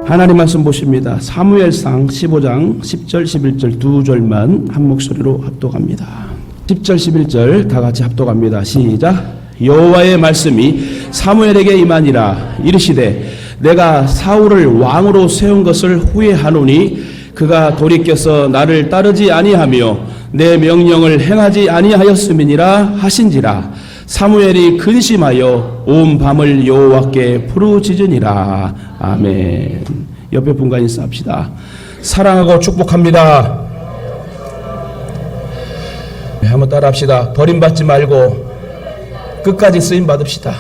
하나님 말씀 보십니다. 사무엘상 15장 10절 11절 두 절만 한 목소리로 합독합니다. 10절 11절 다 같이 합독합니다. 시작. 여호와의 말씀이 사무엘에게 임하니라. 이르시되 내가 사울을 왕으로 세운 것을 후회하노니 그가 돌이켜서 나를 따르지 아니하며 내 명령을 행하지 아니하였음이니라 하신지라. 사무엘이 근심하여 온 밤을 여호와께 부르짖으니라. 아멘. 옆에 분과 인사합시다. 사랑하고 축복합니다. 네, 한번 따라합시다. 버림받지 말고 끝까지 쓰임 받읍시다.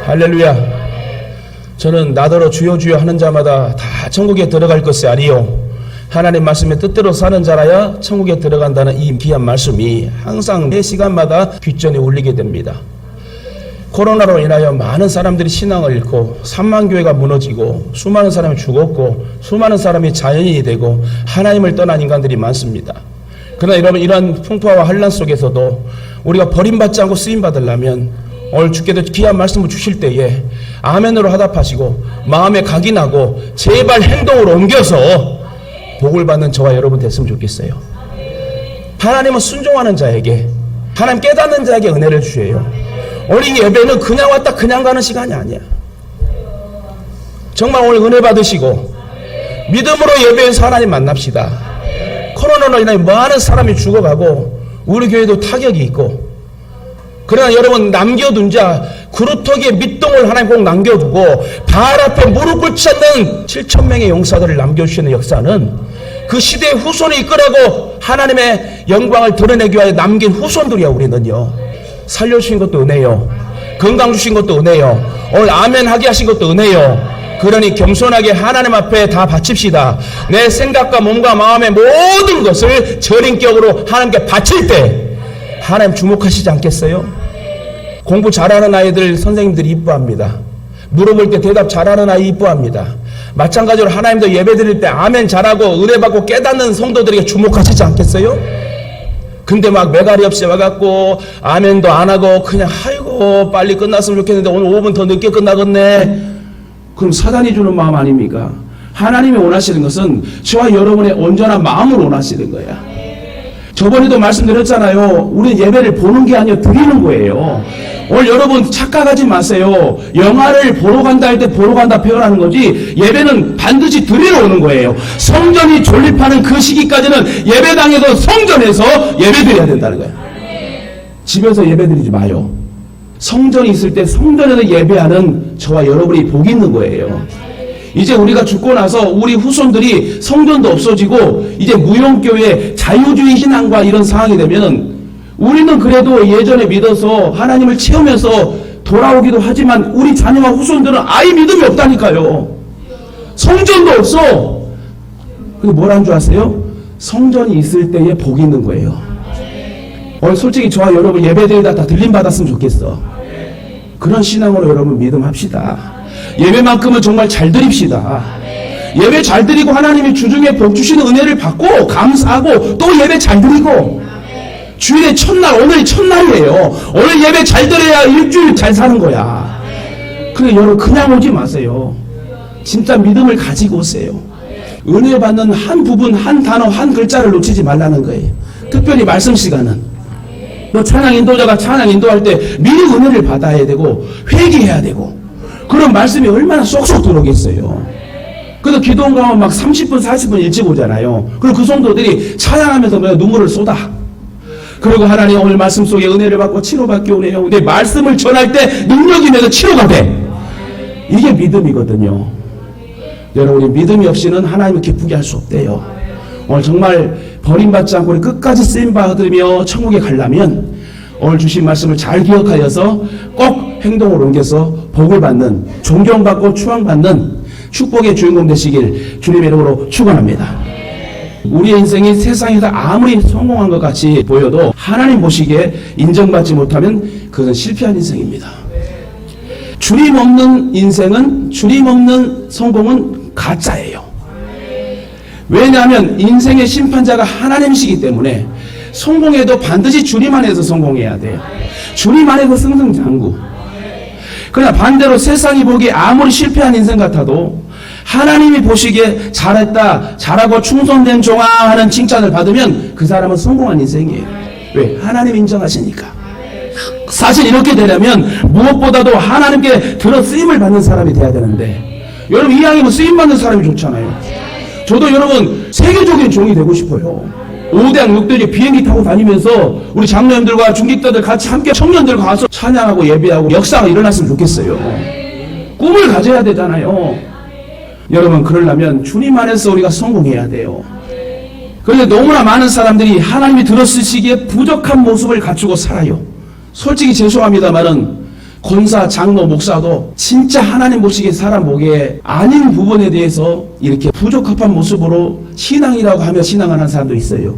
할렐루야. 저는 나더러 주여 주여 하는 자마다 다 천국에 들어갈 것이 아니요 하나님 말씀의 뜻대로 사는 자라야 천국에 들어간다는 이 귀한 말씀이 항상 매 시간마다 귓전에 울리게 됩니다. 코로나로 인하여 많은 사람들이 신앙을 잃고 3만 교회가 무너지고 수많은 사람이 죽었고 수많은 사람이 자연인이 되고 하나님을 떠난 인간들이 많습니다. 그러나 여러분, 이러한 풍파와 환란 속에서도 우리가 버림받지 않고 쓰임받으려면 오늘 주께서 귀한 말씀을 주실 때에 아멘으로 화답하시고 마음에 각인하고 제발 행동으로 옮겨서 복을 받는 저와 여러분 됐으면 좋겠어요. 하나님은 순종하는 자에게, 하나님 깨닫는 자에게 은혜를 주셔요. 오늘 이 예배는 그냥 왔다 그냥 가는 시간이 아니야. 정말 오늘 은혜 받으시고 믿음으로 예배에서 하나님 만납시다. 코로나로 인해 많은 사람이 죽어가고 우리 교회도 타격이 있고, 그러나 여러분, 남겨둔 자 그루터기에 밑동을 하나님 꼭 남겨두고 발 앞에 무릎 꿇지 않는 7,000명의 용사들을 남겨주시는 역사는 그 시대의 후손이 이끌어가고 하나님의 영광을 드러내기 위하여 남긴 후손들이야. 우리는요, 살려주신 것도 은혜요, 건강 주신 것도 은혜요, 오늘 아멘 하게 하신 것도 은혜요. 그러니 겸손하게 하나님 앞에 다 바칩시다. 내 생각과 몸과 마음의 모든 것을 절인격으로 하나님께 바칠 때 하나님 주목하시지 않겠어요? 공부 잘하는 아이들 선생님들이 이뻐합니다. 물어볼 때 대답 잘하는 아이 이뻐합니다. 마찬가지로 하나님도 예배드릴 때 아멘 잘하고 은혜 받고 깨닫는 성도들에게 주목하시지 않겠어요? 근데 막 매가리 없이 와갖고 아멘도 안 하고 그냥 아이고 빨리 끝났으면 좋겠는데 오늘 5분 더 늦게 끝나겠네. 그럼 사단이 주는 마음 아닙니까? 하나님이 원하시는 것은 저와 여러분의 온전한 마음을 원하시는 거야. 저번에도 말씀드렸잖아요. 우리는 예배를 보는 게 아니라 드리는 거예요. 오늘 여러분 착각하지 마세요. 영화를 보러 간다 할 때 보러 간다 표현하는 거지, 예배는 반드시 드리러 오는 거예요. 성전이 존립하는 그 시기까지는 예배당에서 성전에서 예배드려야 된다는 거예요. 집에서 예배드리지 마요. 성전이 있을 때 성전에서 예배하는 저와 여러분이 복이 있는 거예요. 이제 우리가 죽고 나서 우리 후손들이 성전도 없어지고 이제 무용교회 자유주의 신앙과 이런 상황이 되면 우리는 그래도 예전에 믿어서 하나님을 채우면서 돌아오기도 하지만 우리 자녀와 후손들은 아예 믿음이 없다니까요. 성전도 없어. 근데 뭐라는 줄 아세요? 성전이 있을 때에 복이 있는 거예요. 오늘 솔직히 저와 여러분 예배드리다 다 들림 받았으면 좋겠어. 그런 신앙으로 여러분 믿음합시다. 예배만큼은 정말 잘 드립시다. 예배 잘 드리고 하나님이 주중에 복 주시는 은혜를 받고 감사하고 또 예배 잘 드리고, 주일의 첫날, 오늘이 첫날이에요. 오늘 예배 잘 드려야 일주일 잘 사는 거야. 근데 여러분 그냥 오지 마세요. 진짜 믿음을 가지고 오세요. 은혜 받는 한 부분, 한 단어, 한 글자를 놓치지 말라는 거예요. 특별히 말씀 시간은 또 찬양 인도자가 찬양 인도할 때 미리 은혜를 받아야 되고 회개해야 되고, 그런 말씀이 얼마나 쏙쏙 들어오겠어요. 그래서 기도원 가면 막 30분 40분 일찍 오잖아요. 그리고 그 성도들이 찬양하면서 눈물을 쏟아. 그리고 하나님 오늘 말씀 속에 은혜를 받고 치료받기 오네요. 근데 말씀을 전할 때 능력이 임해서 치료가 돼. 이게 믿음이거든요. 여러분, 우리 믿음이 없이는 하나님을 기쁘게 할 수 없대요. 오늘 정말 버림받지 않고 우리 끝까지 쓰임받으며 천국에 가려면 오늘 주신 말씀을 잘 기억하여서 꼭 행동을 옮겨서 복을 받는, 존경받고 추앙받는 축복의 주인공 되시길 주님의 이름으로 축원합니다. 우리의 인생이 세상에서 아무리 성공한 것 같이 보여도 하나님 보시기에 인정받지 못하면 그것은 실패한 인생입니다. 주님 없는 인생은, 주님 없는 성공은 가짜예요. 왜냐하면 인생의 심판자가 하나님이시기 때문에 성공해도 반드시 주님 안에서 성공해야 돼요. 주님 안에서 승승장구. 그러나 반대로 세상이 보기에 아무리 실패한 인생 같아도 하나님이 보시기에 잘했다, 잘하고 충성된 종아 하는 칭찬을 받으면 그 사람은 성공한 인생이에요. 왜? 하나님 인정하시니까. 사실 이렇게 되려면 무엇보다도 하나님께 들어 쓰임을 받는 사람이 돼야 되는데, 여러분 이왕이면 쓰임 받는 사람이 좋잖아요. 저도 여러분 세계적인 종이 되고 싶어요. 5대학 6대지 비행기 타고 다니면서 우리 장로님들과 중직자들 같이 함께 청년들 가서 찬양하고 예배하고 역사가 일어났으면 좋겠어요. 꿈을 가져야 되잖아요. 여러분 그러려면 주님 안에서 우리가 성공해야 돼요. 그런데 너무나 많은 사람들이 하나님이 들어쓰시기에 부족한 모습을 갖추고 살아요. 솔직히 죄송합니다만은 권사, 장로, 목사도 진짜 하나님 보시기에 사람 보기에 아닌 부분에 대해서 이렇게 부적합한 모습으로 신앙이라고 하며 신앙을 하는 사람도 있어요.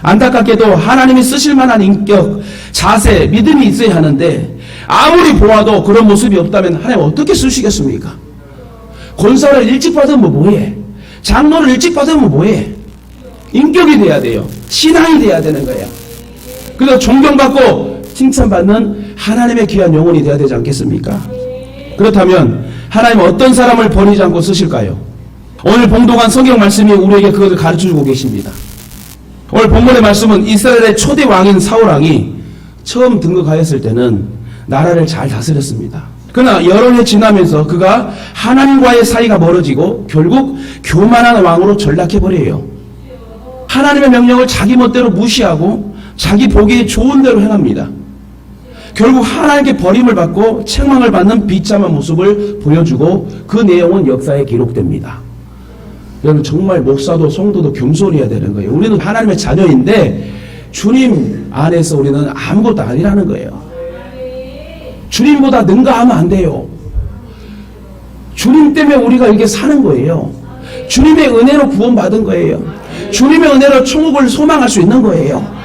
안타깝게도 하나님이 쓰실 만한 인격, 자세, 믿음이 있어야 하는데 아무리 보아도 그런 모습이 없다면 하나님 어떻게 쓰시겠습니까? 권사를 일찍 받으면 뭐해? 장로를 일찍 받으면 뭐해? 인격이 돼야 돼요. 신앙이 돼야 되는 거예요. 그래서 존경받고 칭찬받는 하나님의 귀한 영혼이 되어야 되지 않겠습니까? 그렇다면 하나님은 어떤 사람을 버리지 않고 쓰실까요? 오늘 봉독한 성경 말씀이 우리에게 그것을 가르쳐주고 계십니다. 오늘 본문의 말씀은 이스라엘의 초대 왕인 사울왕이 처음 등극하였을 때는 나라를 잘 다스렸습니다. 그러나 여러 해 지나면서 그가 하나님과의 사이가 멀어지고 결국 교만한 왕으로 전락해버려요. 하나님의 명령을 자기 멋대로 무시하고 자기 보기에 좋은 대로 행합니다. 결국 하나님께 버림을 받고 책망을 받는 비참한 모습을 보여주고 그 내용은 역사에 기록됩니다. 여러분 정말 목사도 성도도 겸손해야 되는 거예요. 우리는 하나님의 자녀인데 주님 안에서 우리는 아무것도 아니라는 거예요. 주님보다 능가하면 안 돼요. 주님 때문에 우리가 이렇게 사는 거예요. 주님의 은혜로 구원받은 거예요. 주님의 은혜로 천국을 소망할 수 있는 거예요.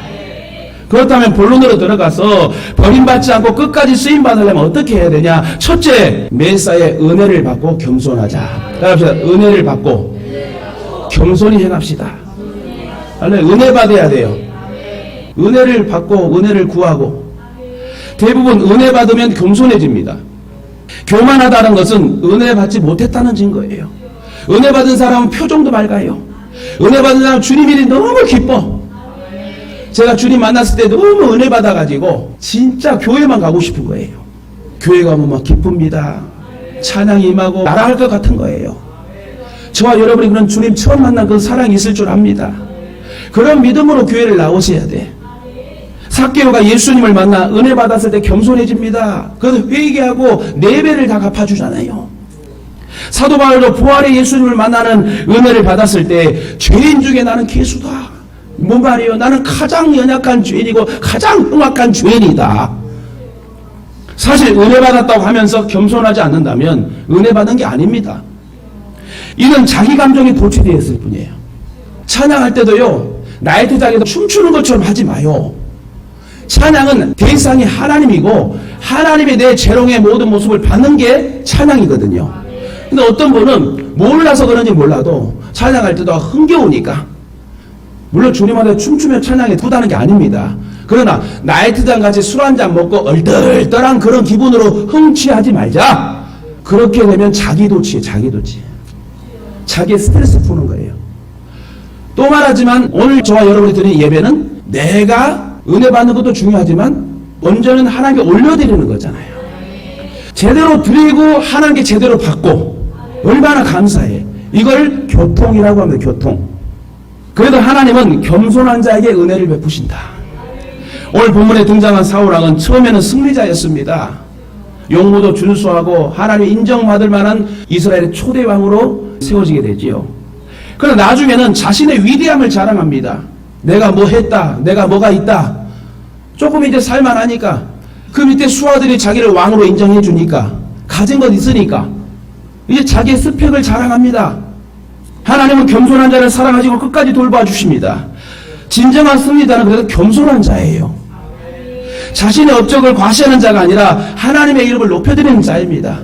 그렇다면 본론으로 들어가서 버림받지 않고 끝까지 쓰임받으려면 어떻게 해야 되냐? 첫째, 메시아의 은혜를 받고 겸손하자. 따라합시다. 은혜를 받고 겸손히 행합시다. 은혜 받아야 돼요. 은혜를 받고 은혜를 구하고. 대부분 은혜 받으면 겸손해집니다. 교만하다는 것은 은혜 받지 못했다는 증거예요. 은혜 받은 사람은 표정도 밝아요. 은혜 받은 사람은 주님 일이 너무 기뻐. 제가 주님 만났을 때 너무 은혜 받아가지고 진짜 교회만 가고 싶은 거예요. 교회 가면 막 기쁩니다. 찬양이 임하고 날아갈 것 같은 거예요. 저와 여러분이 그런 주님 처음 만난 그 사랑이 있을 줄 압니다. 그런 믿음으로 교회를 나오셔야 돼. 삭개오가 예수님을 만나 은혜 받았을 때 겸손해집니다. 그래서 회개하고 4배를 다 갚아주잖아요. 사도 바울도 부활의 예수님을 만나는 은혜를 받았을 때 죄인 중에 나는 괴수다. 뭔 말이에요? 나는 가장 연약한 죄인이고 가장 흉악한 죄인이다. 사실 은혜 받았다고 하면서 겸손하지 않는다면 은혜 받은 게 아닙니다. 이는 자기 감정이 도취되어 있을 뿐이에요. 찬양할 때도요, 나이트장에서 춤추는 것처럼 하지 마요. 찬양은 대상이 하나님이고 하나님이 내 재롱의 모든 모습을 받는 게 찬양이거든요. 근데 어떤 분은 몰라서 그런지 몰라도 찬양할 때도 흥겨우니까, 물론 주님한테 춤추며 찬양이 부다는 게 아닙니다. 그러나 나이트장 같이 술 한잔 먹고 얼떨떨한 그런 기분으로 흥취하지 말자. 그렇게 되면 자기도취. 자기의 스트레스 푸는 거예요. 또 말하지만 오늘 저와 여러분이 드리는 예배는 내가 은혜 받는 것도 중요하지만 먼저는 하나님께 올려드리는 거잖아요. 제대로 드리고 하나님께 제대로 받고 얼마나 감사해. 이걸 교통이라고 합니다. 교통. 그래도 하나님은 겸손한 자에게 은혜를 베푸신다. 오늘 본문에 등장한 사울왕은 처음에는 승리자였습니다. 용모도 준수하고 하나님 인정받을 만한 이스라엘의 초대 왕으로 세워지게 되지요. 그러나 나중에는 자신의 위대함을 자랑합니다. 내가 뭐 했다, 내가 뭐가 있다. 조금 이제 살만하니까 그 밑에 수하들이 자기를 왕으로 인정해 주니까 가진 것 있으니까 이제 자기의 스펙을 자랑합니다. 하나님은 겸손한 자를 사랑하시고 끝까지 돌봐 주십니다. 진정한 승리자는 그래도 겸손한 자예요. 자신의 업적을 과시하는 자가 아니라 하나님의 이름을 높여드리는 자입니다.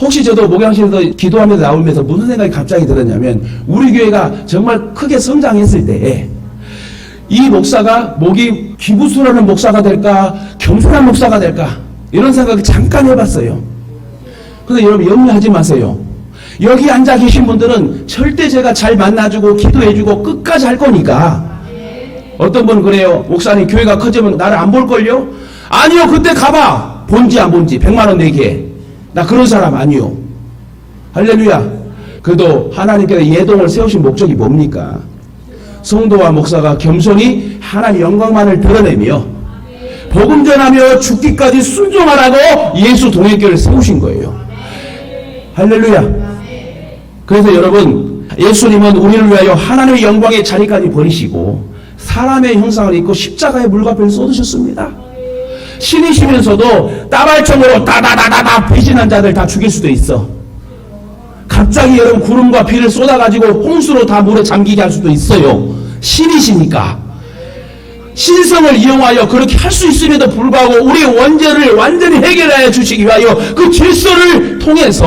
혹시 저도 목양실에서 기도하면서 나오면서 무슨 생각이 갑자기 들었냐면, 우리 교회가 정말 크게 성장했을 때에 이 목사가 목이 기부스러운 목사가 될까, 겸손한 목사가 될까, 이런 생각을 잠깐 해봤어요. 근데 여러분 염려하지 마세요. 여기 앉아 계신 분들은 절대 제가 잘 만나주고 기도해주고 끝까지 할 거니까. 어떤 분은 그래요. 목사님 교회가 커지면 나를 안 볼걸요? 아니요. 그때 가봐. 본지 안 본지 100만 원 내게. 나 그런 사람 아니요. 할렐루야. 그래도 하나님께서 예동을 세우신 목적이 뭡니까? 성도와 목사가 겸손히 하나님의 영광만을 드러내며 복음 전하며 죽기까지 순종하라고 예수 동행교를 세우신 거예요. 할렐루야. 그래서 여러분, 예수님은 우리를 위하여 하나님의 영광의 자리까지 버리시고 사람의 형상을 입고 십자가의 물과배를 쏟으셨습니다. 신이시면서도 따발총으로 다다다다다 배신한 자들 다 죽일 수도 있어. 갑자기 여러분 구름과 비를 쏟아가지고 홍수로 다 물에 잠기게 할 수도 있어요. 신이시니까. 신성을 이용하여 그렇게 할 수 있음에도 불구하고 우리의 원죄를 완전히 해결하여 주시기 위하여 그 질서를 통해서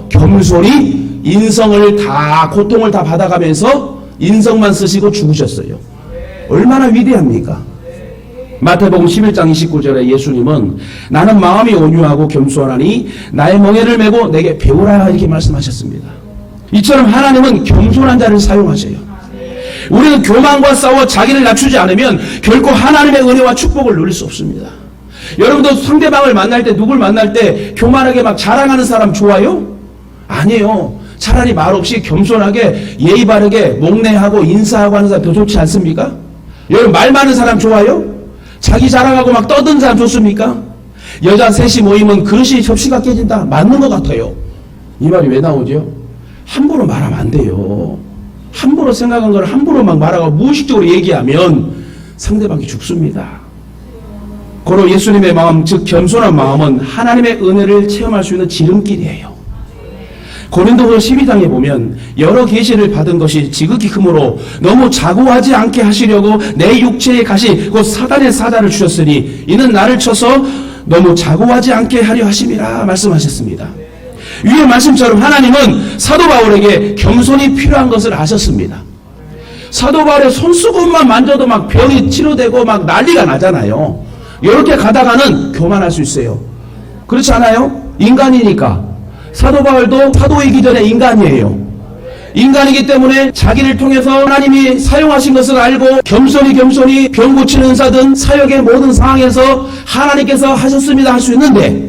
겸손히 인성을 다, 고통을 다 받아가면서 인성만 쓰시고 죽으셨어요. 얼마나 위대합니까? 마태복음 11장 29절에 예수님은 나는 마음이 온유하고 겸손하니 나의 멍에를 메고 내게 배우라 이렇게 말씀하셨습니다. 이처럼 하나님은 겸손한 자를 사용하셔요. 우리는 교만과 싸워 자기를 낮추지 않으면 결코 하나님의 은혜와 축복을 누릴 수 없습니다. 여러분도 상대방을 만날 때, 누굴 만날 때 교만하게 막 자랑하는 사람 좋아요? 아니에요. 차라리 말 없이 겸손하게 예의 바르게 목례하고 인사하고 하는 사람 더 좋지 않습니까? 여러분 말 많은 사람 좋아요? 자기 자랑하고 막 떠드는 사람 좋습니까? 여자 셋이 모이면 그릇이 접시가 깨진다. 맞는 것 같아요. 이 말이 왜 나오죠? 함부로 말하면 안 돼요. 함부로 생각한 걸 함부로 막 말하고 무의식적으로 얘기하면 상대방이 죽습니다. 고로 예수님의 마음, 즉 겸손한 마음은 하나님의 은혜를 체험할 수 있는 지름길이에요. 고린도후서 12장에 보면 여러 계시를 받은 것이 지극히 크므로 너무 자고하지 않게 하시려고 내 육체의 가시 곧 사단의 사자를 주셨으니 이는 나를 쳐서 너무 자고하지 않게 하려 하심이라 말씀하셨습니다. 위의 말씀처럼 하나님은 사도 바울에게 겸손이 필요한 것을 아셨습니다. 사도 바울의 손수건만 만져도 막 병이 치료되고 막 난리가 나잖아요. 이렇게 가다가는 교만할 수 있어요. 그렇지 않아요? 인간이니까. 사도 바울도 사도이기 전에 인간이에요. 인간이기 때문에 자기를 통해서 하나님이 사용하신 것을 알고 겸손히 병 고치는 은사든 사역의 모든 상황에서 하나님께서 하셨습니다 할 수 있는데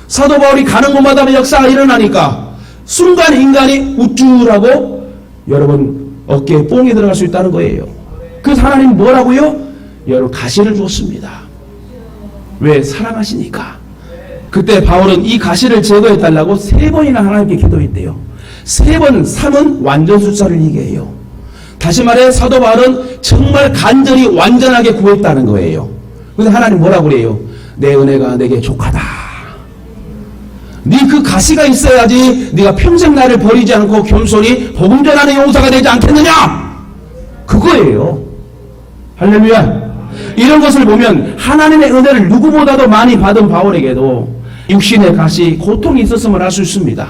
사도 바울이 가는 곳마다 역사가 일어나니까 순간 인간이 우쭐하고 여러분 어깨에 뽕이 들어갈 수 있다는 거예요. 그래서 하나님 뭐라고요? 여러분 가시를 줬습니다. 왜? 사랑하시니까. 그때 바울은 이 가시를 제거해달라고 3번이나 하나님께 기도했대요. 3번, 3은 완전 숫자를 얘기해요. 다시 말해 사도 바울은 정말 간절히 완전하게 구했다는 거예요. 그래서 하나님 뭐라고 그래요? 내 은혜가 내게 족하다. 네 그 가시가 있어야지 네가 평생 나를 버리지 않고 겸손히 복음 전하는 용사가 되지 않겠느냐? 그거예요. 할렐루야. 이런 것을 보면 하나님의 은혜를 누구보다도 많이 받은 바울에게도 육신의 가시, 고통이 있었음을 알 수 있습니다.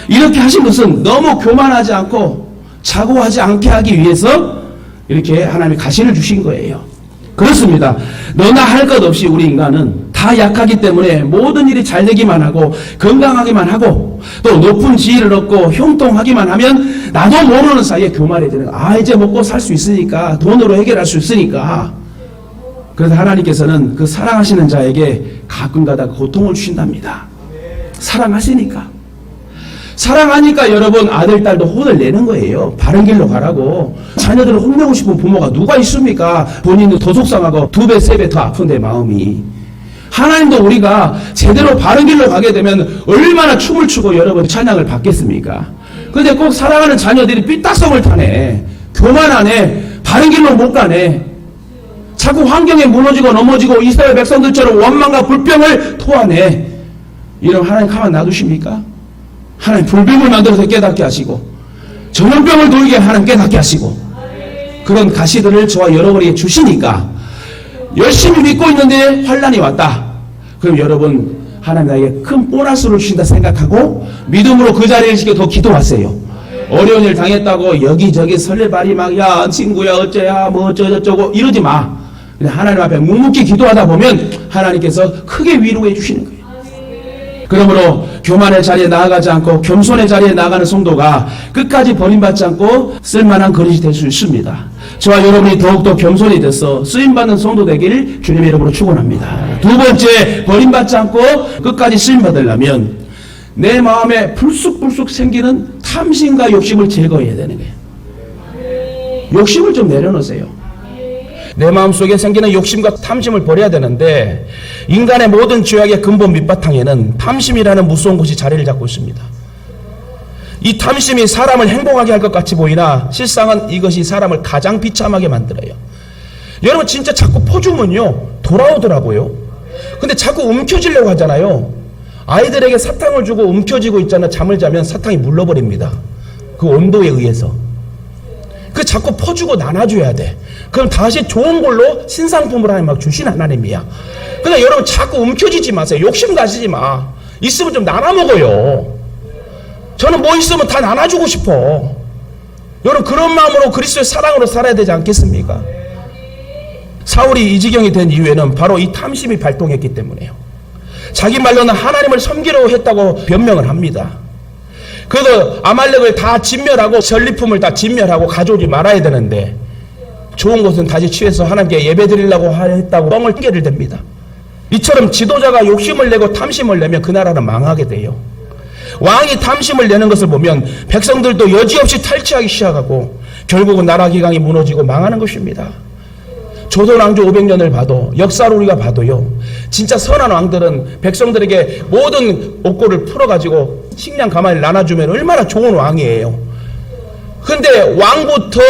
이렇게 하신 것은 너무 교만하지 않고 자고하지 않게 하기 위해서 이렇게 하나님이 가시를 주신 거예요. 그렇습니다. 너나 할 것 없이 우리 인간은 다 약하기 때문에 모든 일이 잘 되기만 하고 건강하기만 하고 또 높은 지위를 얻고 형통하기만 하면 나도 모르는 사이에 교만해지는 거예요. 아 이제 먹고 살 수 있으니까 돈으로 해결할 수 있으니까. 그래서 하나님께서는 그 사랑하시는 자에게 가끔가다 고통을 주신답니다. 사랑하시니까. 사랑하니까 여러분 아들, 딸도 혼을 내는 거예요. 바른 길로 가라고. 자녀들을 혼내고 싶은 부모가 누가 있습니까? 본인도 더 속상하고 2배, 3배 더 아픈데 마음이. 하나님도 우리가 제대로 바른 길로 가게 되면 얼마나 춤을 추고 여러분 찬양을 받겠습니까? 그런데 꼭 사랑하는 자녀들이 삐딱성을 타네. 교만하네. 바른 길로 못 가네. 자꾸 환경에 무너지고 넘어지고 이스라엘 백성들처럼 원망과 불평을 토하네. 이런 하나님 가만 놔두십니까? 하나님 불병을 만들어서 깨닫게 하시고 전염병을 돌게 하나님 깨닫게 하시고 그런 가시들을 저와 여러분에게 주시니까 열심히 믿고 있는데 환난이 왔다. 그럼 여러분 하나님 나에게 큰 보너스를 주신다 생각하고 믿음으로 그 자리에 지켜 더 기도하세요. 어려운 일 당했다고 여기저기 설레발이 막 야 친구야 어째야 뭐 어쩌저쩌고 이러지 마. 하나님 앞에 묵묵히 기도하다 보면 하나님께서 크게 위로해 주시는 거예요. 그러므로 교만의 자리에 나아가지 않고 겸손의 자리에 나아가는 성도가 끝까지 버림받지 않고 쓸만한 그릇이 될 수 있습니다. 저와 여러분이 더욱더 겸손이 돼서 쓰임받는 성도 되기를 주님의 이름으로 축원합니다. 두 번째, 버림받지 않고 끝까지 쓰임받으려면 내 마음에 불쑥불쑥 생기는 탐심과 욕심을 제거해야 되는 거예요. 욕심을 좀 내려놓으세요. 내 마음속에 생기는 욕심과 탐심을 버려야 되는데 인간의 모든 죄악의 근본 밑바탕에는 탐심이라는 무서운 것이 자리를 잡고 있습니다. 이 탐심이 사람을 행복하게 할 것 같이 보이나 실상은 이것이 사람을 가장 비참하게 만들어요. 여러분 진짜 자꾸 퍼주면요 돌아오더라고요. 근데 자꾸 움켜쥐려고 하잖아요. 아이들에게 사탕을 주고 움켜쥐고 있잖아. 잠을 자면 사탕이 물러버립니다. 그 온도에 의해서. 그 자꾸 퍼주고 나눠줘야 돼. 그럼 다시 좋은 걸로 신상품을 하나님 막 주신 하나님이야. 그러니까 여러분 자꾸 움켜쥐지 마세요. 욕심 가지지 마. 있으면 좀 나눠 먹어요. 저는 뭐 있으면 다 나눠주고 싶어. 여러분 그런 마음으로 그리스도의 사랑으로 살아야 되지 않겠습니까? 사울이 이 지경이 된 이유에는 바로 이 탐심이 발동했기 때문에요. 자기 말로는 하나님을 섬기려고 했다고 변명을 합니다. 그래도 아말렉을 다 진멸하고 전리품을 다 진멸하고 가져오지 말아야 되는데 좋은 것은 다시 취해서 하나님께 예배드리려고 했다고 뻥을 핑계를 댑니다. 이처럼 지도자가 욕심을 내고 탐심을 내면 그 나라는 망하게 돼요. 왕이 탐심을 내는 것을 보면 백성들도 여지없이 탈취하기 시작하고 결국은 나라 기강이 무너지고 망하는 것입니다. 조선 왕조 500년을 봐도 역사를 우리가 봐도요 진짜 선한 왕들은 백성들에게 모든 옥고를 풀어가지고 식량 가만히 나눠주면 얼마나 좋은 왕이에요. 근데 왕부터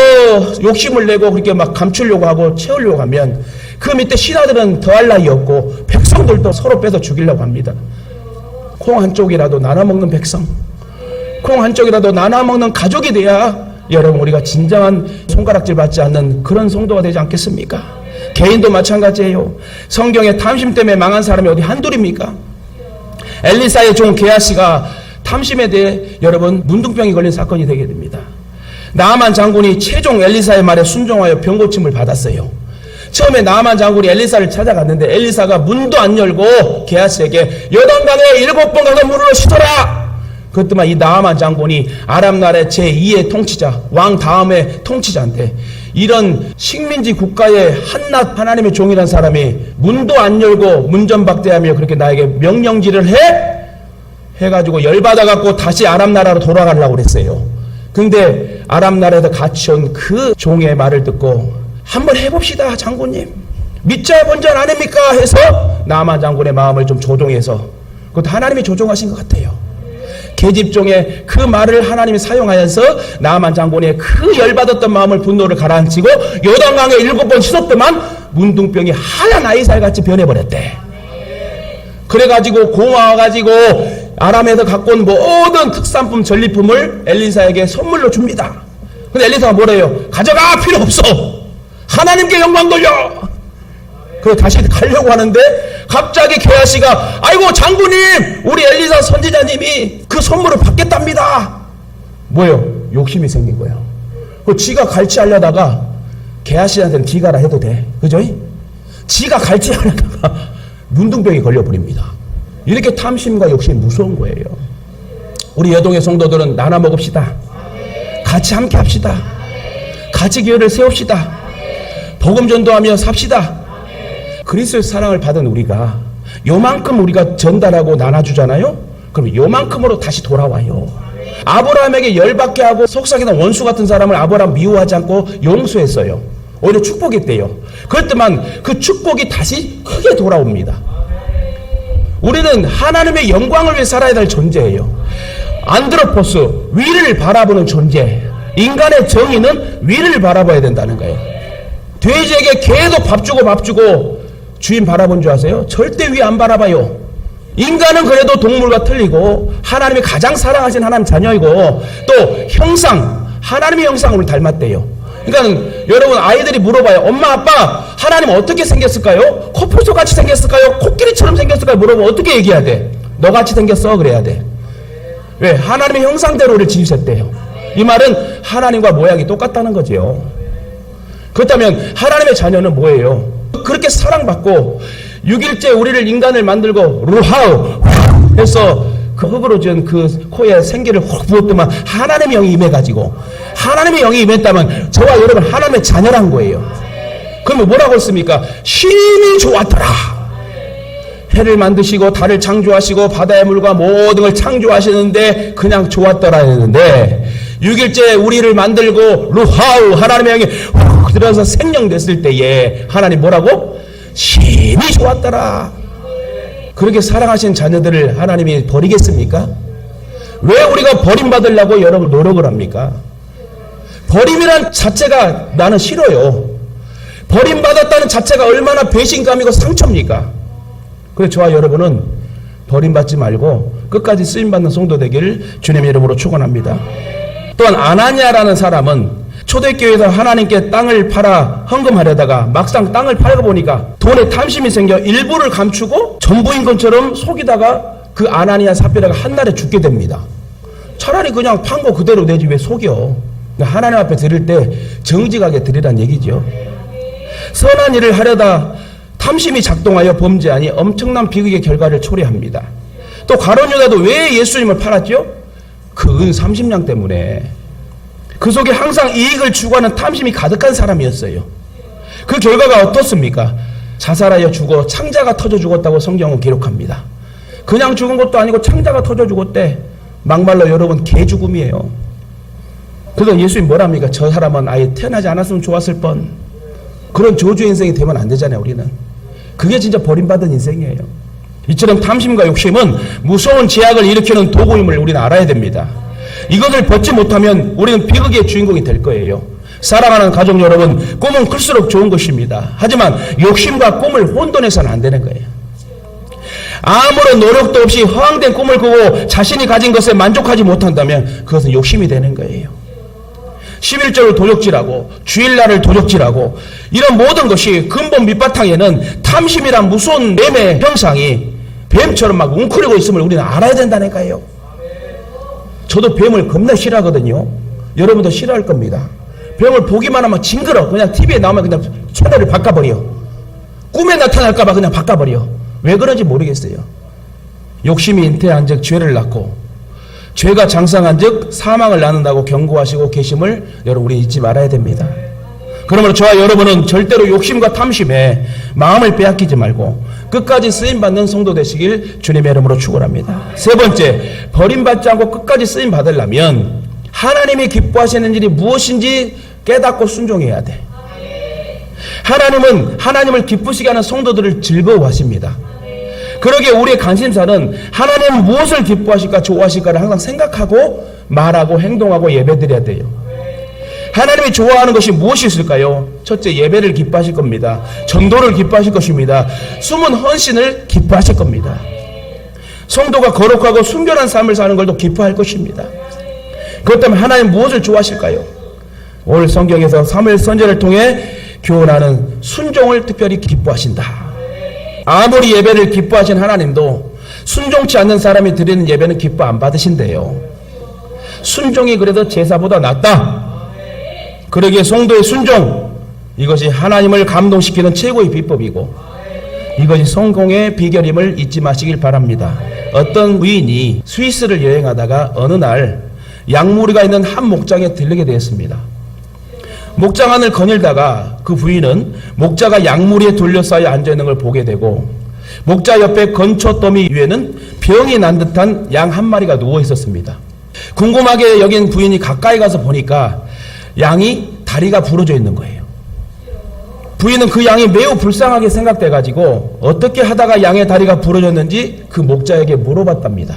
욕심을 내고 그렇게 막 감추려고 하고 채우려고 하면 그 밑에 신하들은 더할 나위 없고 백성들도 서로 뺏어 죽이려고 합니다. 콩 한 쪽이라도 나눠 먹는 백성, 콩 한 쪽이라도 나눠 먹는 가족이 돼야 여러분 우리가 진정한 손가락질 받지 않는 그런 성도가 되지 않겠습니까? 개인도 마찬가지예요. 성경에 탐심 때문에 망한 사람이 어디 한둘입니까? 엘리사의 종 게하시가 탐심에 대해 여러분 문둥병이 걸린 사건이 되게 됩니다. 나아만 장군이 최종 엘리사의 말에 순종하여 병고침을 받았어요. 처음에 나아만 장군이 엘리사를 찾아갔는데 엘리사가 문도 안 열고 게하시에게 요단강에 7번 가서 물을 씻어라. 그렇지만 이 나아만 장군이 아람 나라의 제2의 통치자, 왕 다음의 통치자인데 이런 식민지 국가의 한낱 하나님의 종이라는 사람이 문도 안 열고 문전박대하며 그렇게 나에게 명령질을 해가지고 열받아갖고 다시 아람 나라로 돌아가려고 그랬어요. 근데 아람 나라에서 갇혀온 그 종의 말을 듣고 한번 해봅시다 장군님. 믿자 본전 아닙니까? 해서 나아만 장군의 마음을 좀 조종해서 그것도 하나님이 조종하신 것 같아요. 계집종의 그 말을 하나님이 사용하여서 나아만 장군의 그 열받았던 마음을 분노를 가라앉히고 요단강에 7번 씻었더만 문둥병이 하얀 아이살같이 변해버렸대. 그래가지고 고마워가지고 아람에서 갖고 온 모든 특산품 전리품을 엘리사에게 선물로 줍니다. 근데 엘리사가 뭐래요? 가져가! 필요 없어! 하나님께 영광 돌려! 그래서 다시 가려고 하는데 갑자기 게하시가 아이고 장군님 우리 엘리사 선지자님이 그 선물을 받겠답니다. 뭐예요? 욕심이 생긴 거예요. 그 지가 갈취하려다가 게하시한테는 지가라 해도 돼. 그죠? 지가 갈취하려다가 문둥병이 걸려버립니다. 이렇게 탐심과 욕심이 무서운 거예요. 우리 여동의 성도들은 나눠 먹읍시다. 같이 함께 합시다. 같이 교회를 세웁시다. 복음 전도하며 삽시다. 그리스도의 사랑을 받은 우리가 요만큼 우리가 전달하고 나눠주잖아요. 그럼 요만큼으로 다시 돌아와요. 아브라함에게 열받게 하고 속삭이던 원수 같은 사람을 아브라함 미워하지 않고 용서했어요. 오히려 축복했대요. 그랬더만 그 축복이 다시 크게 돌아옵니다. 우리는 하나님의 영광을 위해 살아야 될 존재예요. 안드로포스, 위를 바라보는 존재. 인간의 정의는 위를 바라봐야 된다는 거예요. 돼지에게 개도 밥 주고 주인 바라본 줄 아세요? 절대 위 안 바라봐요. 인간은 그래도 동물과 틀리고 하나님이 가장 사랑하신 하나님 자녀이고 또 형상, 하나님의 형상을 닮았대요. 그러니까 여러분 아이들이 물어봐요. 엄마 아빠 하나님 어떻게 생겼을까요? 코뿔소 같이 생겼을까요? 코끼리처럼 생겼을까요? 물어보면 어떻게 얘기해야 돼? 너같이 생겼어? 그래야 돼. 왜? 하나님의 형상대로 우리를 지으셨대요. 이 말은 하나님과 모양이 똑같다는 거죠. 그렇다면 하나님의 자녀는 뭐예요? 그렇게 사랑받고 6일째 우리를 인간을 만들고 루하우 해서 그 흙으로 지은 그 코에 생기를 확 부었더만 하나님의 영이 임해가지고, 하나님의 영이 임했다면 저와 여러분 하나님의 자녀란 거예요. 그러면 뭐라고 했습니까? 힘이 좋았더라. 해를 만드시고 달을 창조하시고 바다의 물과 모든 걸 창조하시는데 그냥 좋았더라 했는데, 6일째 우리를 만들고 루하우 하나님의 영이 훅 들어서 생명됐을 때에 하나님 뭐라고? 힘이 좋았더라. 그렇게 사랑하신 자녀들을 하나님이 버리겠습니까? 왜 우리가 버림받으려고 여러분 노력을 합니까? 버림이란 자체가 나는 싫어요. 버림받았다는 자체가 얼마나 배신감이고 상처입니까? 그래서 저와 여러분은 버림받지 말고 끝까지 쓰임받는 성도 되기를 주님의 이름으로 축원합니다. 또한 아나니아라는 사람은 초대교회에서 하나님께 땅을 팔아 헌금하려다가 막상 땅을 팔고 보니까 돈에 탐심이 생겨 일부를 감추고 전부인 것처럼 속이다가 그 아나니아 삽비라가 한날에 죽게 됩니다. 차라리 그냥 판 거 그대로 내지 왜 속여? 하나님 앞에 드릴 때 정직하게 드리란 얘기죠. 선한 일을 하려다 탐심이 작동하여 범죄하니 엄청난 비극의 결과를 초래합니다. 또 가룟 유다도 왜 예수님을 팔았죠? 그 30냥 때문에. 그 속에 항상 이익을 추구하는 탐심이 가득한 사람이었어요. 그 결과가 어떻습니까? 자살하여 죽어 창자가 터져 죽었다고 성경은 기록합니다. 그냥 죽은 것도 아니고 창자가 터져 죽었대. 막말로 여러분 개죽음이에요. 그래서 예수님 뭐랍니까? 저 사람은 아예 태어나지 않았으면 좋았을 뻔. 그런 저주 인생이 되면 안 되잖아요. 우리는. 그게 진짜 버림받은 인생이에요. 이처럼 탐심과 욕심은 무서운 제약을 일으키는 도구임을 우리는 알아야 됩니다. 이것을 벗지 못하면 우리는 비극의 주인공이 될 거예요. 사랑하는 가족 여러분, 꿈은 클수록 좋은 것입니다. 하지만 욕심과 꿈을 혼돈해서는 안 되는 거예요. 아무런 노력도 없이 허황된 꿈을 꾸고 자신이 가진 것에 만족하지 못한다면 그것은 욕심이 되는 거예요. 11절을 도적질하고 주일날을 도적질하고 이런 모든 것이 근본 밑바탕에는 탐심이란 무서운 뱀의 형상이 뱀처럼 막 웅크리고 있음을 우리는 알아야 된다니까요. 저도 뱀을 겁나 싫어하거든요. 여러분도 싫어할 겁니다. 뱀을 보기만 하면 징그러. 그냥 TV에 나오면 그냥 채널을 바꿔버려. 꿈에 나타날까봐 그냥 바꿔버려. 왜 그런지 모르겠어요. 욕심이 잉태한 즉 죄를 낳고 죄가 장성한 즉 사망을 낳는다고 경고하시고 계심을 여러분 우리 잊지 말아야 됩니다. 그러므로 저와 여러분은 절대로 욕심과 탐심에 마음을 빼앗기지 말고 끝까지 쓰임받는 성도 되시길 주님의 이름으로 축원합니다. 세 번째, 버림받지 않고 끝까지 쓰임받으려면 하나님이 기뻐하시는 일이 무엇인지 깨닫고 순종해야 돼. 하나님은 하나님을 기쁘시게 하는 성도들을 즐거워하십니다. 그러기에 우리의 관심사는 하나님은 무엇을 기뻐하실까 좋아하실까를 항상 생각하고 말하고 행동하고 예배드려야 돼요. 하나님이 좋아하는 것이 무엇이 있을까요? 첫째, 예배를 기뻐하실 겁니다. 전도를 기뻐하실 것입니다. 숨은 헌신을 기뻐하실 겁니다. 성도가 거룩하고 순결한 삶을 사는 것도 기뻐할 것입니다. 그렇다면 하나님 무엇을 좋아하실까요? 오늘 성경에서 사무엘 선지자를 통해 교훈하는 순종을 특별히 기뻐하신다. 아무리 예배를 기뻐하신 하나님도 순종치 않는 사람이 드리는 예배는 기뻐 안 받으신대요. 순종이 그래도 제사보다 낫다. 그러기에 성도의 순종, 이것이 하나님을 감동시키는 최고의 비법이고 이것이 성공의 비결임을 잊지 마시길 바랍니다. 어떤 부인이 스위스를 여행하다가 어느 날 양무리가 있는 한 목장에 들르게 되었습니다. 목장 안을 거닐다가 그 부인은 목자가 양무리에 둘러싸여 앉아있는 걸 보게 되고 목자 옆에 건초 더미 위에는 병이 난 듯한 양 한 마리가 누워 있었습니다. 궁금하게 여긴 부인이 가까이 가서 보니까 양이 다리가 부러져 있는 거예요. 부인은 그 양이 매우 불쌍하게 생각돼가지고 어떻게 하다가 양의 다리가 부러졌는지 그 목자에게 물어봤답니다.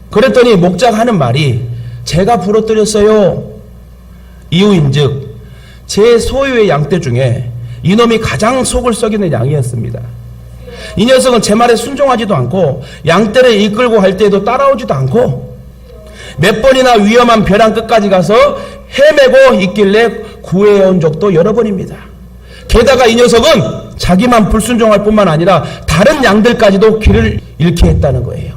그랬더니 목자가 하는 말이 제가 부러뜨렸어요. 이유인즉 제 소유의 양떼 중에 이놈이 가장 속을 썩이는 양이었습니다. 이 녀석은 제 말에 순종하지도 않고 양떼를 이끌고 갈 때에도 따라오지도 않고 몇 번이나 위험한 벼랑 끝까지 가서 헤매고 있길래 구해온 적도 여러 번입니다. 게다가 이 녀석은 자기만 불순종할 뿐만 아니라 다른 양들까지도 길을 잃게 했다는 거예요.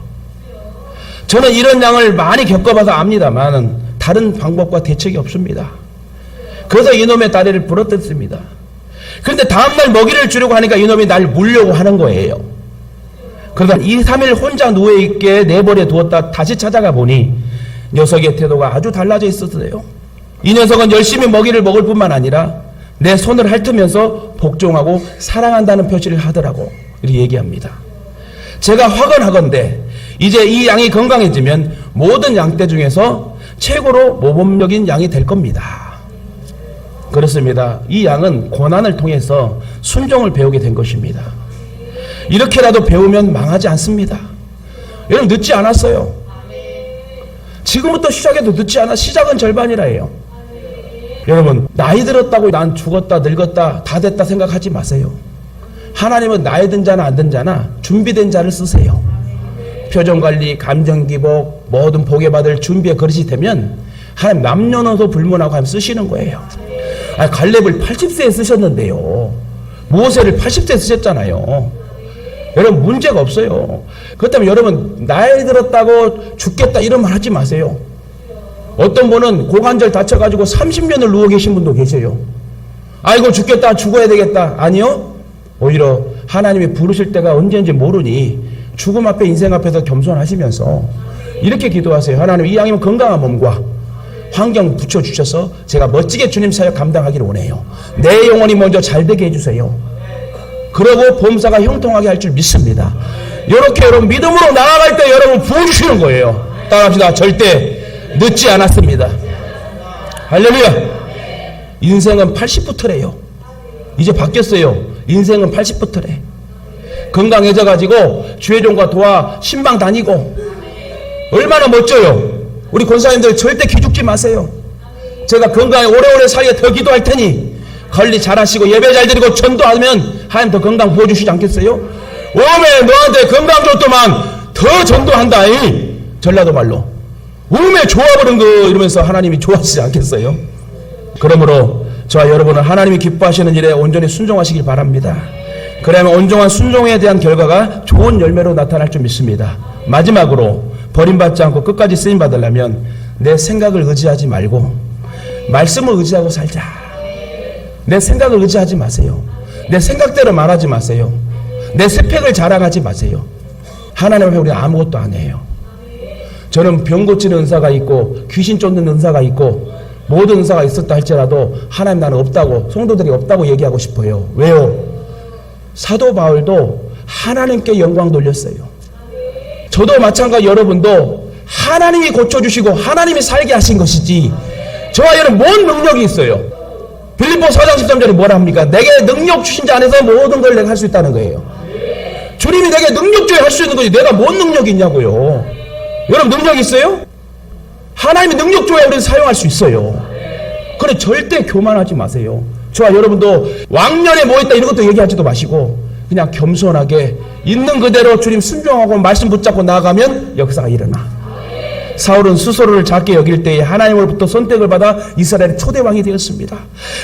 저는 이런 양을 많이 겪어봐서 압니다만 다른 방법과 대책이 없습니다. 그래서 이놈의 다리를 부러뜨렸습니다. 그런데 다음날 먹이를 주려고 하니까 이놈이 날 물려고 하는 거예요. 그러다 2, 3일 혼자 누워있게 내버려 두었다 다시 찾아가 보니 녀석의 태도가 아주 달라져 있었어요. 이 녀석은 열심히 먹이를 먹을 뿐만 아니라 내 손을 핥으면서 복종하고 사랑한다는 표시를 하더라고. 이렇게 얘기합니다. 제가 확언하건대 이제 이 양이 건강해지면 모든 양떼 중에서 최고로 모범적인 양이 될 겁니다. 그렇습니다. 이 양은 고난을 통해서 순종을 배우게 된 것입니다. 이렇게라도 배우면 망하지 않습니다. 여러분 늦지 않았어요. 지금부터 시작해도 늦지 않아. 시작은 절반이라예요. 여러분 나이 들었다고 난 죽었다 늙었다 다 됐다 생각하지 마세요. 하나님은 나이 든 자나 안 든 자나 준비된 자를 쓰세요. 표정관리, 감정기복, 모든 복에 받을 준비의 그릇이 되면 하나님 남녀노소 불문하고 하나님 쓰시는 거예요. 갈렙을 80세에 쓰셨는데요. 모세를 80세에 쓰셨잖아요. 여러분 문제가 없어요. 그렇기 때문에 여러분 나이 들었다고 죽겠다 이런 말 하지 마세요. 어떤 분은 고관절 다쳐가지고 30년을 누워 계신 분도 계세요. 아이고 죽겠다 죽어야 되겠다. 아니요. 오히려 하나님이 부르실 때가 언제인지 모르니 죽음 앞에 인생 앞에서 겸손하시면서 이렇게 기도하세요. 하나님 이 양이면 건강한 몸과 환경 붙여주셔서 제가 멋지게 주님 사역 감당하기를 원해요. 내 영혼이 먼저 잘되게 해주세요. 그러고 범사가 형통하게 할 줄 믿습니다. 이렇게 여러분 믿음으로 나아갈 때 여러분 부어주시는 거예요. 따라합시다. 절대 늦지 않았습니다. 할렐루야. 인생은 80부터래요. 이제 바뀌었어요. 인생은 80부터래. 건강해져가지고 주회종과 도와 신방 다니고 얼마나 멋져요. 우리 권사님들 절대 기죽지 마세요. 제가 건강에 오래오래 살게 더 기도할 테니 관리 잘하시고 예배 잘 드리고 전도하면 하나님 더 건강 부어주시지 않겠어요? 오메 너한테 건강 줬더만 더 전도한다. 전라도 말로 오메 좋아버린 거 이러면서 하나님이 좋아하시지 않겠어요? 그러므로 저와 여러분은 하나님이 기뻐하시는 일에 온전히 순종하시길 바랍니다. 그러면 온전한 순종에 대한 결과가 좋은 열매로 나타날 줄 믿습니다. 마지막으로 버림받지 않고 끝까지 쓰임받으려면 내 생각을 의지하지 말고 말씀을 의지하고 살자. 내 생각을 의지하지 마세요. 내 생각대로 말하지 마세요. 내 스펙을 자랑하지 마세요. 하나님 앞에 우리는 아무것도 안 해요. 저는 병 고치는 은사가 있고 귀신 쫓는 은사가 있고 모든 은사가 있었다 할지라도 하나님 나는 없다고 성도들이 없다고 얘기하고 싶어요. 왜요? 사도 바울도 하나님께 영광 돌렸어요. 저도 마찬가지 여러분도 하나님이 고쳐주시고 하나님이 살게 하신 것이지 저와 여러분 뭔 능력이 있어요? 빌립보 4장 13절에 뭐라 합니까? 내게 능력 주신 자 안에서 모든 걸 내가 할 수 있다는 거예요. 주님이 내게 능력 줘야 할 수 있는 거지 내가 뭔 능력이 있냐고요. 여러분 능력 있어요? 하나님이 능력 줘야 우리는 사용할 수 있어요. 그래 절대 교만하지 마세요. 저와 여러분도 왕년에 뭐 있다 이런 것도 얘기하지도 마시고 그냥 겸손하게 있는 그대로 주님 순종하고 말씀 붙잡고 나아가면 역사가 일어나. 사울은 스스로를 작게 여길 때에 하나님으로부터 선택을 받아 이스라엘의 초대왕이 되었습니다.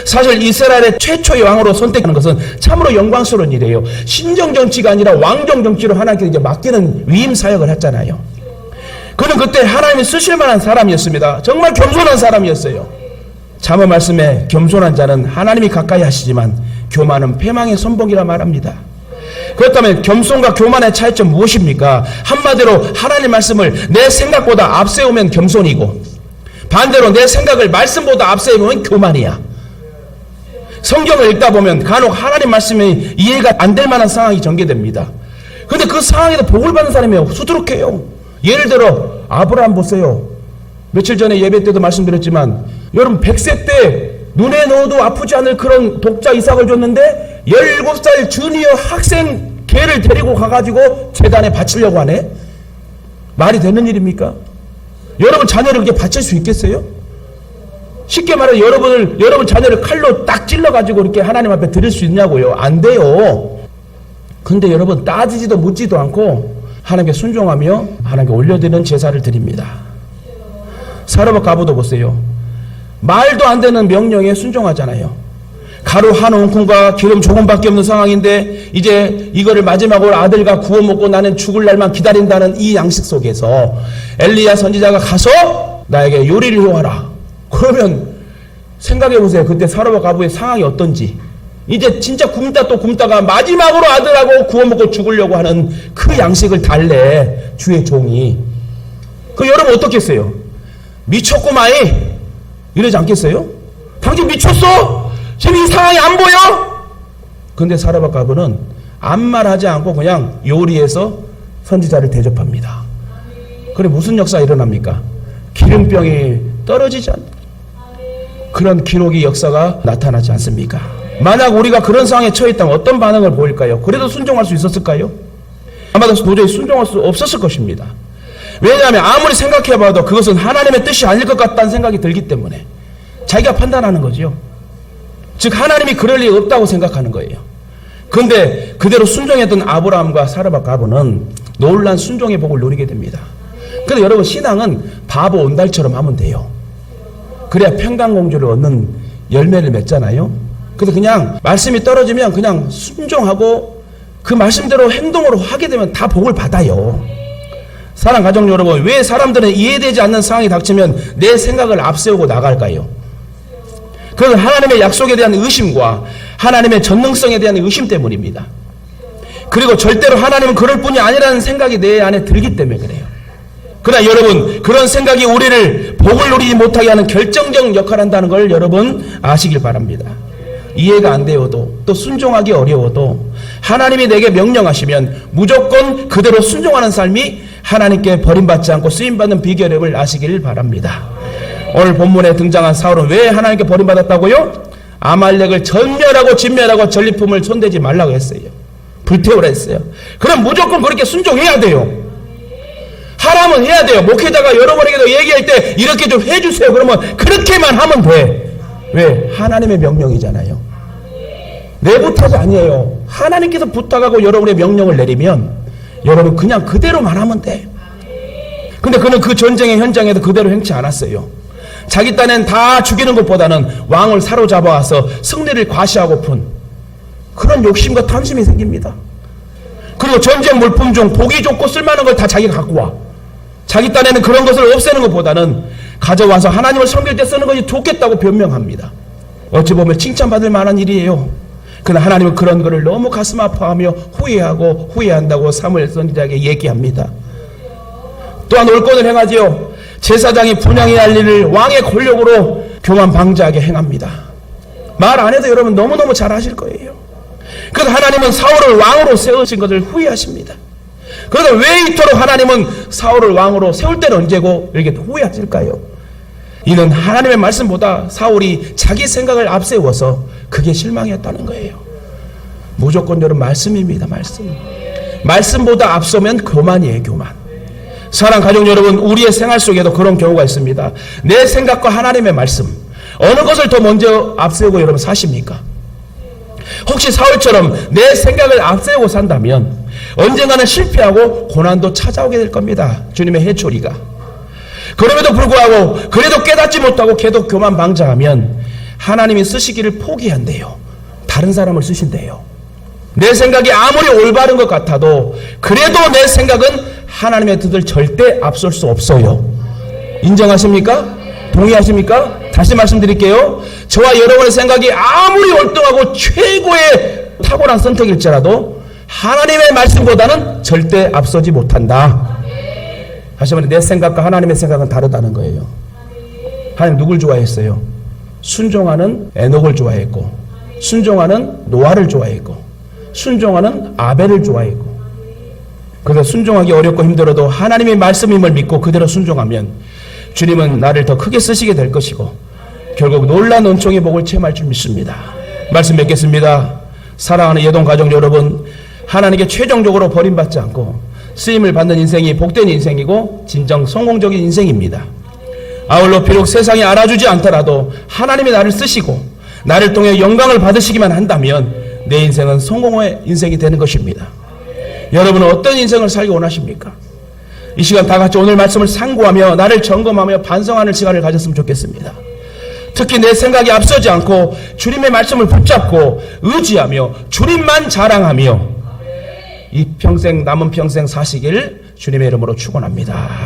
사실 이스라엘의 최초의 왕으로 선택하는 것은 참으로 영광스러운 일이에요. 신정정치가 아니라 왕정정치로 하나님께 이제 맡기는 위임 사역을 했잖아요. 그는 그때 하나님이 쓰실 만한 사람이었습니다. 정말 겸손한 사람이었어요. 잠언 말씀에 겸손한 자는 하나님이 가까이 하시지만 교만은 패망의 선봉이라 말합니다. 그렇다면 겸손과 교만의 차이점 무엇입니까? 한마디로 하나님 말씀을 내 생각보다 앞세우면 겸손이고 반대로 내 생각을 말씀보다 앞세우면 교만이야. 성경을 읽다 보면 간혹 하나님 말씀이 이해가 안 될 만한 상황이 전개됩니다. 그런데 그 상황에서 복을 받는 사람이 수두룩해요. 예를 들어 아브라함 보세요. 며칠 전에 예배 때도 말씀드렸지만 여러분 100세 때 눈에 넣어도 아프지 않을 그런 독자 이삭을 줬는데 17살 주니어 학생 개를 데리고 가가지고 제단에 바치려고 하네. 말이 되는 일입니까? 여러분 자녀를 그렇게 바칠 수 있겠어요? 쉽게 말해 여러분 자녀를 칼로 딱 찔러가지고 이렇게 하나님 앞에 드릴 수 있냐고요? 안 돼요. 근데 여러분 따지지도 묻지도 않고 하나님께 순종하며 하나님께 올려드리는 제사를 드립니다. 사르밧 가부도 보세요. 말도 안 되는 명령에 순종하잖아요. 가루 한 옹큼과 기름 조금밖에 없는 상황인데 이제 이거를 마지막으로 아들과 구워 먹고 나는 죽을 날만 기다린다는 이 양식 속에서 엘리야 선지자가 가서 나에게 요리를 해와라. 그러면 생각해 보세요. 그때 사르밧 가부의 상황이 어떤지. 이제 진짜 굶다 또 굶다가 마지막으로 아들하고 구워먹고 죽으려고 하는 그 양식을 달래 주의 종이. 그 여러분 어떻겠어요? 미쳤구마이 이러지 않겠어요? 당신 미쳤어? 지금 이 상황이 안 보여? 근데 사르밧 과부는 아무 말하지 않고 그냥 요리해서 선지자를 대접합니다. 그래 무슨 역사가 일어납니까? 기름병이 떨어지지 않는 그런 기록이 역사가 나타나지 않습니까? 만약 우리가 그런 상황에 처했다면 어떤 반응을 보일까요? 그래도 순종할 수 있었을까요? 아마도 도저히 순종할 수 없었을 것입니다. 왜냐하면 아무리 생각해봐도 그것은 하나님의 뜻이 아닐 것 같다는 생각이 들기 때문에 자기가 판단하는 거죠. 즉 하나님이 그럴 리 없다고 생각하는 거예요. 그런데 그대로 순종했던 아브라함과 사르밧 과부는 놀란 순종의 복을 누리게 됩니다. 그런데 여러분 신앙은 바보 온달처럼 하면 돼요. 그래야 평강공주를 얻는 열매를 맺잖아요. 그래서 그냥 말씀이 떨어지면 그냥 순종하고 그 말씀대로 행동으로 하게 되면 다 복을 받아요. 사랑 가족 여러분, 왜 사람들은 이해되지 않는 상황이 닥치면 내 생각을 앞세우고 나갈까요? 그건 하나님의 약속에 대한 의심과 하나님의 전능성에 대한 의심 때문입니다. 그리고 절대로 하나님은 그럴 뿐이 아니라는 생각이 내 안에 들기 때문에 그래요. 그러나 여러분, 그런 생각이 우리를 복을 누리지 못하게 하는 결정적 역할을 한다는 걸 여러분 아시길 바랍니다. 이해가 안 되어도 또 순종하기 어려워도 하나님이 내게 명령하시면 무조건 그대로 순종하는 삶이 하나님께 버림받지 않고 쓰임받는 비결임을 아시길 바랍니다. 오늘 본문에 등장한 사울은 왜 하나님께 버림받았다고요? 아말렉을 전멸하고 진멸하고 전리품을 손대지 말라고 했어요. 불태우라 했어요. 그럼 무조건 그렇게 순종해야 돼요. 하라면 해야 돼요. 목회자가 여러분에게도 얘기할 때 이렇게 좀 해주세요. 그러면 그렇게만 하면 돼. 왜? 하나님의 명령이잖아요. 내 부탁이 아니에요. 하나님께서 부탁하고 여러분의 명령을 내리면 여러분 그냥 그대로만 하면 돼. 근데 그는 그 전쟁의 현장에도 그대로 행치 않았어요. 자기 딴엔 다 죽이는 것보다는 왕을 사로잡아와서 승리를 과시하고픈 그런 욕심과 탐심이 생깁니다. 그리고 전쟁 물품 중 보기 좋고 쓸만한 걸 다 자기가 갖고 와. 자기 딴에는 그런 것을 없애는 것보다는 가져와서 하나님을 섬길 때 쓰는 것이 좋겠다고 변명합니다. 어찌 보면 칭찬받을 만한 일이에요. 그러나 하나님은 그런 것을 너무 가슴 아파하며 후회한다고 사무엘 선지자에게 얘기합니다. 또한 옳건을 행하지요. 제사장이 분향해야 할 일을 왕의 권력으로 교만 방지하게 행합니다. 말 안 해도 여러분 너무너무 잘 아실 거예요. 그래서 하나님은 사울을 왕으로 세우신 것을 후회하십니다. 그런데 왜 이토록 하나님은 사울을 왕으로 세울 때는 언제고 이렇게 후회하실까요? 이는 하나님의 말씀보다 사울이 자기 생각을 앞세워서 그게 실망이었다는 거예요. 무조건 여러분 말씀입니다. 말씀보다 앞서면 교만이에요. 교만. 사랑 가족 여러분, 우리의 생활 속에도 그런 경우가 있습니다. 내 생각과 하나님의 말씀 어느 것을 더 먼저 앞세우고 여러분 사십니까? 혹시 사울처럼 내 생각을 앞세우고 산다면 언젠가는 실패하고 고난도 찾아오게 될 겁니다. 주님의 해초리가. 그럼에도 불구하고 그래도 깨닫지 못하고 계속 교만 방자하면 하나님이 쓰시기를 포기한대요. 다른 사람을 쓰신대요. 내 생각이 아무리 올바른 것 같아도 그래도 내 생각은 하나님의 뜻을 절대 앞설 수 없어요. 인정하십니까? 동의하십니까? 다시 말씀드릴게요. 저와 여러분의 생각이 아무리 월등하고 최고의 탁월한 선택일지라도 하나님의 말씀보다는 절대 앞서지 못한다. 다시 말해 내 생각과 하나님의 생각은 다르다는 거예요. 하나님 누굴 좋아했어요? 순종하는 에녹을 좋아했고, 순종하는 노아를 좋아했고, 순종하는 아벨을 좋아했고. 그래서 순종하기 어렵고 힘들어도 하나님의 말씀임을 믿고 그대로 순종하면 주님은 나를 더 크게 쓰시게 될 것이고 결국 놀라운 은총의 복을 체험할 줄 믿습니다. 말씀 맺겠습니다. 사랑하는 예동 가족 여러분, 하나님께 최종적으로 버림받지 않고 쓰임을 받는 인생이 복된 인생이고 진정 성공적인 인생입니다. 아울러 비록 세상이 알아주지 않더라도 하나님이 나를 쓰시고 나를 통해 영광을 받으시기만 한다면 내 인생은 성공의 인생이 되는 것입니다. 여러분은 어떤 인생을 살기 원하십니까? 이 시간 다 같이 오늘 말씀을 상고하며 나를 점검하며 반성하는 시간을 가졌으면 좋겠습니다. 특히 내 생각이 앞서지 않고 주님의 말씀을 붙잡고 의지하며 주님만 자랑하며 이 평생 남은 평생 사시길 주님의 이름으로 축원합니다.